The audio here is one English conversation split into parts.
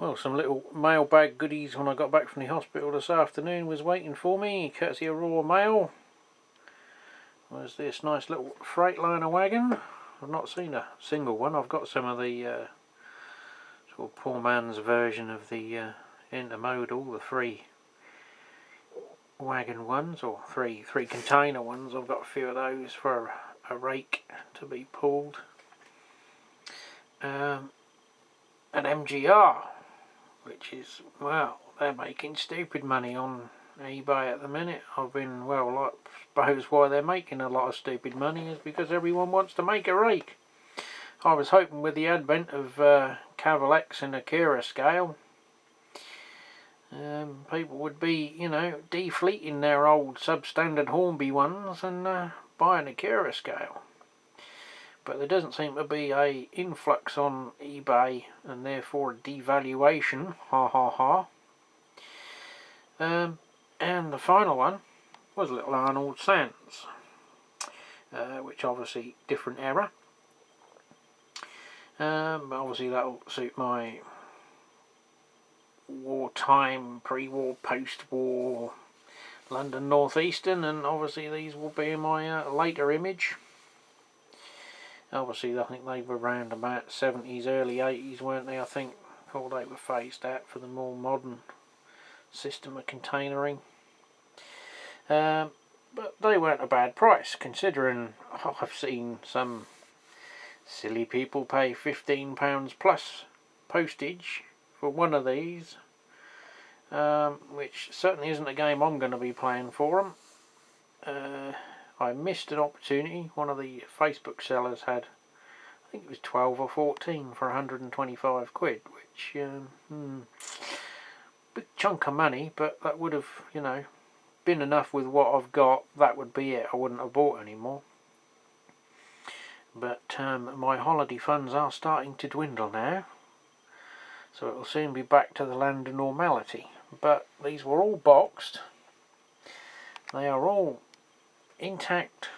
Well, some little mailbag goodies when I got back from the hospital this afternoon was waiting for me, courtesy of Raw Mail. Was this nice little Freightliner Wagon. I've not seen a single one. I've got some of the sort of poor man's version of the intermodal, the three wagon ones, or three container ones. I've got a few of those for a rake to be pulled. An MGR, which is, well, they're making stupid money on eBay at the minute. I've been, well, I suppose why they're making a lot of stupid money is because everyone wants to make a rake. I was hoping with the advent of Cavalex and Akira scale, people would be, you know, defleeting their old substandard Hornby ones and buying Akira scale. But there doesn't seem to be a influx on eBay and therefore a devaluation. Ha ha ha. And the final one was little Arnold Sands, which obviously different era. But obviously that'll suit my wartime, pre-war, post-war London North Eastern, and obviously these will be in my later image. Obviously I think they were around about 70s, early 80s, weren't they? I think before they were phased out for the more modern system of containering. But they weren't a bad price, considering I've seen some silly people pay £15 plus postage for one of these, which certainly isn't a game I'm going to be playing for them. I missed an opportunity. One of the Facebook sellers had, I think it was 12 or 14 for 125 quid, which big chunk of money, but that would have, you know, been enough with what I've got. That would be it. I wouldn't have bought any more. But my holiday funds are starting to dwindle now, so it will soon be back to the land of normality. But these were all boxed. They are all intact.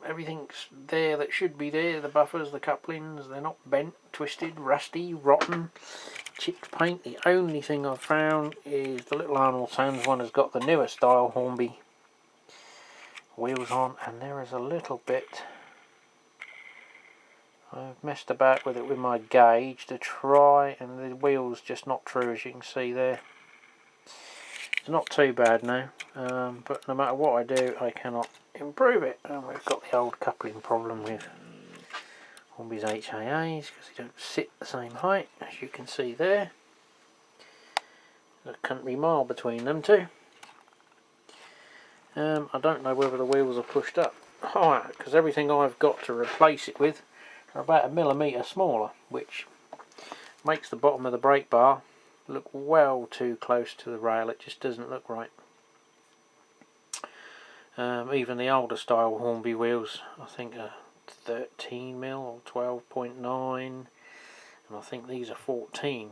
Everything's there that should be there. The buffers, the couplings, they're not bent, twisted, rusty, rotten, chipped paint. The only thing I've found is the little Arnold Sands one has got the newer style Hornby wheels on, and there is a little bit. I've messed about with it with my gauge to try, and the wheel's just not true, as you can see there. It's not too bad now, but no matter what I do, I cannot improve it. And we've got the old coupling problem with Hornby's HAAs, because they don't sit the same height, as you can see there. There's a country mile between them two. I don't know whether the wheels are pushed up higher, because everything I've got to replace it with are about a millimetre smaller, which makes the bottom of the brake bar look well too close to the rail. It just doesn't look right. Even the older style Hornby wheels, I think are 13mm or 12.9, and I think these are 14.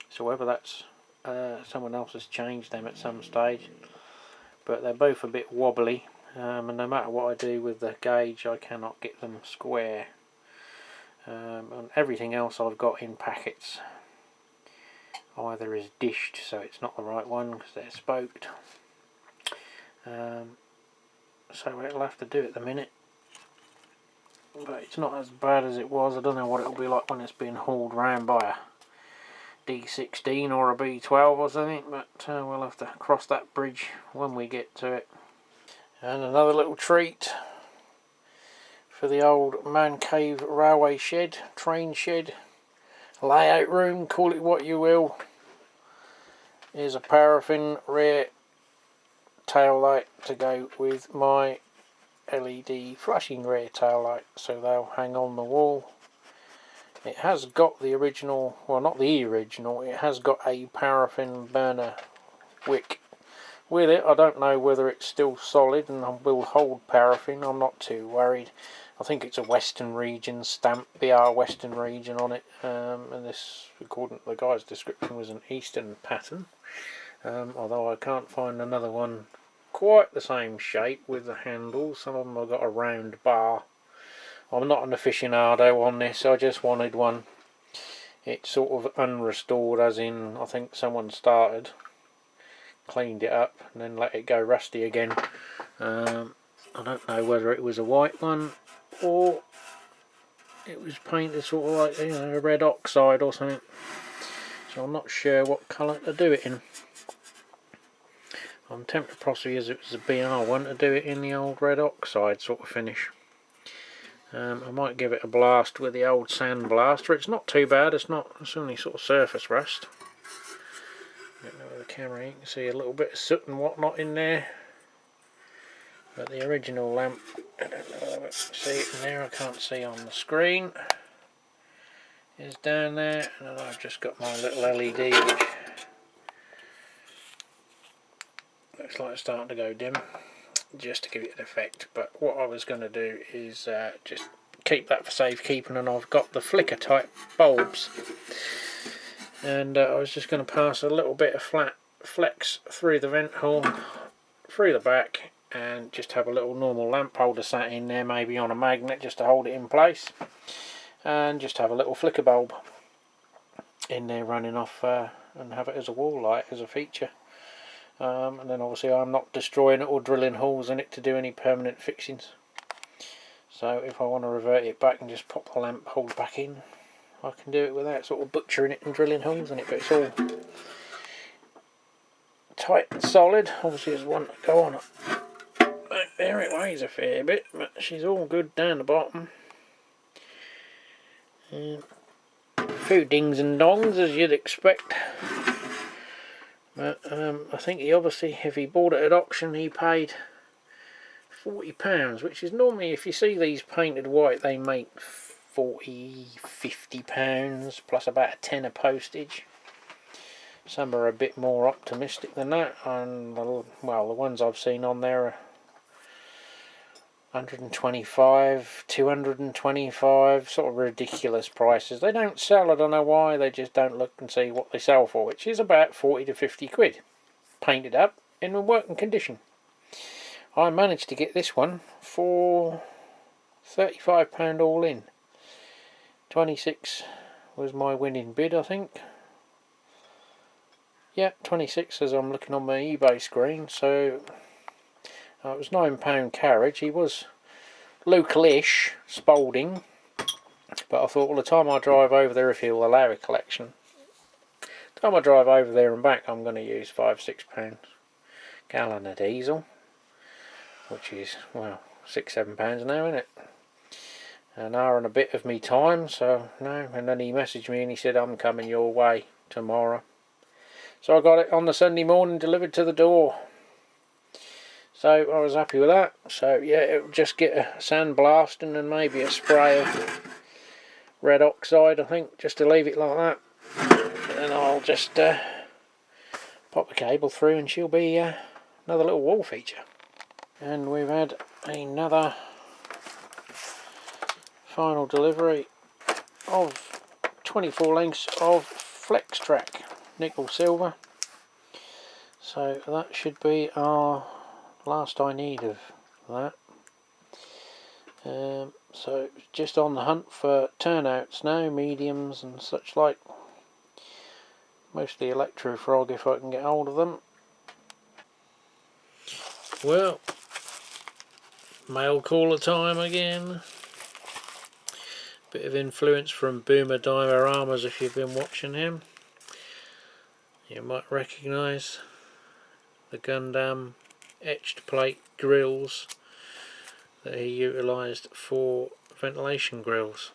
So whether that's someone else has changed them at some stage, but they're both a bit wobbly, and no matter what I do with the gauge, I cannot get them square. And everything else I've got in packets either is dished, so it's not the right one because they're spoked. So it'll have to do at the minute, but it's not as bad as it was. I don't know what it'll be like when it's being hauled round by a D16 or a B12 or something, but we'll have to cross that bridge when we get to it. And another little treat for the old man cave railway shed, train shed, layout room, call it what you will, is a paraffin rear tail light to go with my LED flashing rear tail light, so they'll hang on the wall. It has got the original, well, not the original, it has got a paraffin burner wick with it. I don't know whether it's still solid and will hold paraffin. I'm not too worried. I think it's a Western Region stamp, BR Western Region on it, and this, according to the guy's description, was an Eastern pattern, although I can't find another one quite the same shape with the handles. Some of them have got a round bar. I'm not an aficionado on this, I just wanted one it's sort of unrestored, as in I think someone started, cleaned it up and then let it go rusty again. I don't know whether it was a white one or it was painted sort of like, you know, a red oxide or something, so I'm not sure what colour to do it in. I'm tempted possibly as it was a BR one to do it in the old red oxide sort of finish. I might give it a blast with the old sand blaster. It's not too bad, it's only sort of surface rust. With the camera you can see a little bit of soot and whatnot in there. But the original lamp, I don't know whether I see it in there, I can't see on the screen, is down there, and then I've just got my little LED which looks like it's starting to go dim, just to give it an effect. But what I was going to do is just keep that for safekeeping, and I've got the flicker type bulbs, and I was just going to pass a little bit of flat flex through the vent hole, through the back, and just have a little normal lamp holder sat in there, maybe on a magnet just to hold it in place, and just have a little flicker bulb in there running off, and have it as a wall light as a feature. And then obviously I'm not destroying it or drilling holes in it to do any permanent fixings. So if I want to revert it back and just pop the lamp holder back in, I can do it without sort of butchering it and drilling holes in it. But it's all tight and solid. Obviously there's one to go on back there, it weighs a fair bit, but she's all good down the bottom. A few dings and dongs as you'd expect. But I think he obviously, if he bought it at auction, he paid £40, which is normally, if you see these painted white, they make £40–50 plus about a tenner postage. Some are a bit more optimistic than that, and well, the ones I've seen on there are 125, 225, sort of ridiculous prices. They don't sell, I don't know why, they just don't look and see what they sell for, which is about 40 to 50 quid, painted up in a working condition. I managed to get this one for £35 all in. 26 was my winning bid, I think. Yeah, 26 as I'm looking on my eBay screen, so it was £9 carriage. He was local-ish, Spalding, but I thought, well, the time I drive over there, if he'll allow a collection, the time I drive over there and back, I'm going to use £5–6 gallon of diesel, which is, well, £6–7 now, isn't it? An hour and a bit of me time, so no. And then he messaged me and he said, I'm coming your way tomorrow. So I got it on the Sunday morning delivered to the door. So I was happy with that. So yeah, it'll just get a sand blasting and maybe a spray of red oxide, I think, just to leave it like that. And then I'll just pop the cable through and she'll be another little wall feature. And we've had another final delivery of 24 lengths of Flex Track nickel silver. So that should be our last I need of that. So just on the hunt for turnouts now, mediums and such like. Mostly electro frog if I can get hold of them. Well, mail caller time again. Bit of influence from Boomer Dioramas if you've been watching him. You might recognise the Gundam etched plate grills that he utilised for ventilation grills.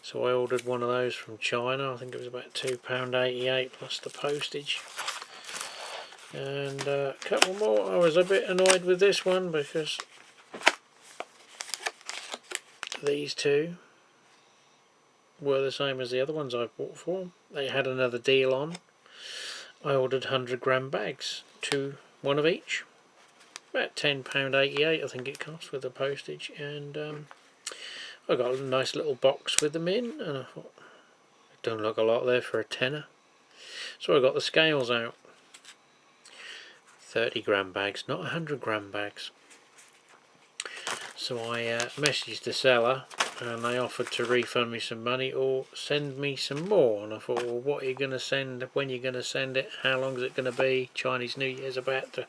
So I ordered one of those from China. I think it was about £2.88 plus the postage. And a couple more. I was a bit annoyed with this one because these two were the same as the other ones I bought for. They had another deal on. I ordered 100-gram bags, one of each. About £10.88 I think it cost with the postage, and I got a nice little box with them in, and I thought, it don't look a lot there for a tenner. So I got the scales out. 30-gram bags, not 100-gram bags. So I messaged the seller and they offered to refund me some money or send me some more. And I thought, well, what are you going to send, when you're going to send it, how long is it going to be? Chinese New Year's about to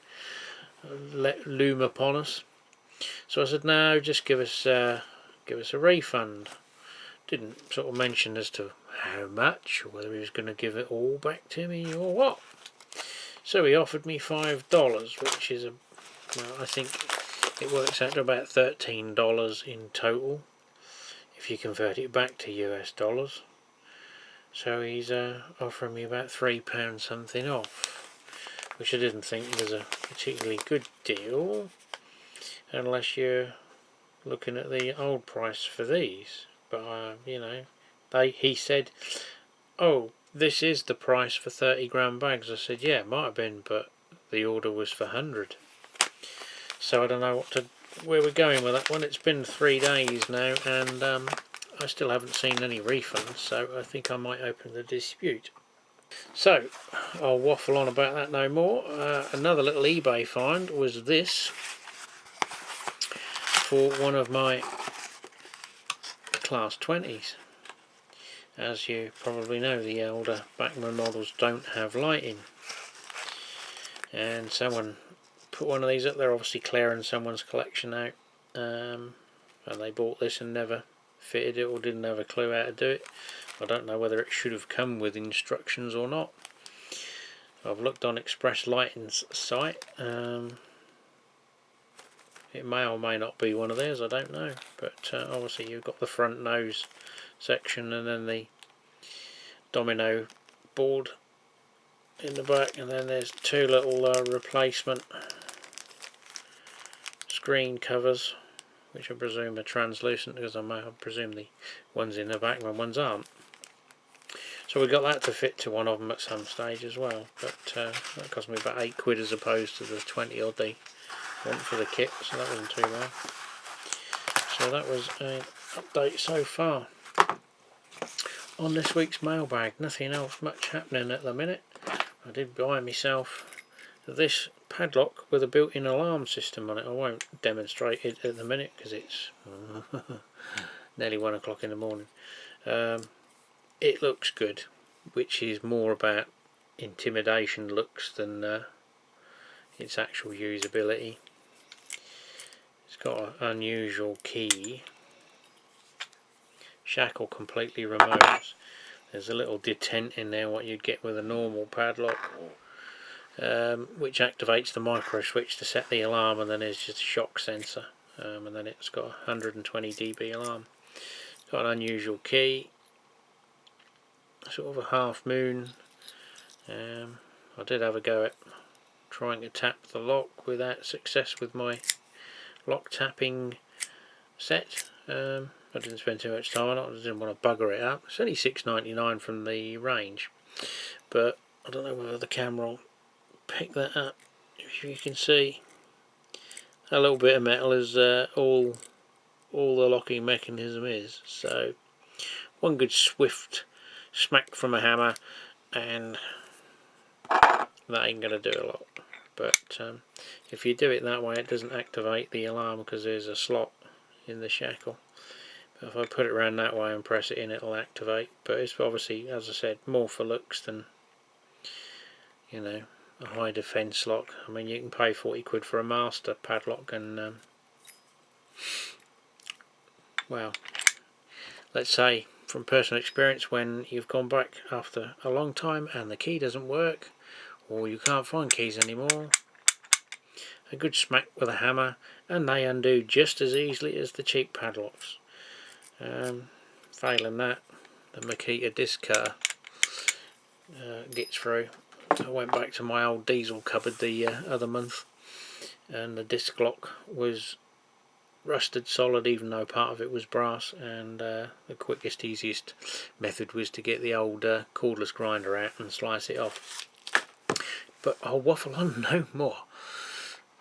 loom upon us. So I said, no, just give us a refund. Didn't sort of mention as to how much, or whether he was going to give it all back to me or what. So he offered me $5, which is well, I think it works out to about $13 in total if you convert it back to US dollars. So he's offering me about £3 something off, which I didn't think was a particularly good deal unless you're looking at the old price for these. But you know, he said, oh, this is the price for 30-gram bags. I said, yeah, it might have been, but the order was for 100. So I don't know where we're going with that one. It's been 3 days now, and I still haven't seen any refunds, so I think I might open the dispute. So I'll waffle on about that no more. Another little eBay find was this for one of my Class 20s. As you probably know, the older Bachmann models don't have lighting, and someone put one of these up there, obviously clearing someone's collection out, and they bought this and never fitted it or didn't have a clue how to do it. I don't know whether it should have come with instructions or not. I've looked on Express Lighting's site. It may or may not be one of theirs, I don't know, but obviously you've got the front nose section and then the domino board in the back, and then there's 2 little replacement screen covers, which I presume are translucent, because I presume the ones in the back and ones aren't. So we got that to fit to one of them at some stage as well, but that cost me about £8 as opposed to the 20 odd they want for the kit, so that wasn't too bad. So that was an update so far on this week's mailbag. Nothing else much happening at the minute. I did buy myself this padlock with a built-in alarm system on it. I won't demonstrate it at the minute because it's nearly 1 o'clock in the morning. It looks good, which is more about intimidation looks than its actual usability. It's got an unusual key. Shackle completely removes. There's a little detent in there, what you'd get with a normal padlock, which activates the micro switch to set the alarm, and then there's just a shock sensor, and then it's got a 120 dB alarm. It's got an unusual key, sort of a half moon. I did have a go at trying to tap the lock without success with my lock tapping set. I didn't spend too much time on it. I didn't want to bugger it up. It's only $6.99 from the range, but I don't know whether the camera will pick that up. If you can see, a little bit of metal is all the locking mechanism is. So one good swift smack from a hammer and that ain't going to do a lot. But if you do it that way, it doesn't activate the alarm because there's a slot in the shackle. But if I put it around that way and press it in, it'll activate. But it's obviously, as I said, more for looks than, you know, a high defence lock. I mean, you can pay £40 for a master padlock, and well, let's say from personal experience, when you've gone back after a long time and the key doesn't work, or you can't find keys anymore, a good smack with a hammer and they undo just as easily as the cheap padlocks. Failing that, the Makita disc cutter gets through. I went back to my old diesel cupboard the other month, and the disc lock was rusted solid, even though part of it was brass, and the quickest, easiest method was to get the old cordless grinder out and slice it off. But I'll waffle on no more.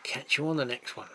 Catch you on the next one.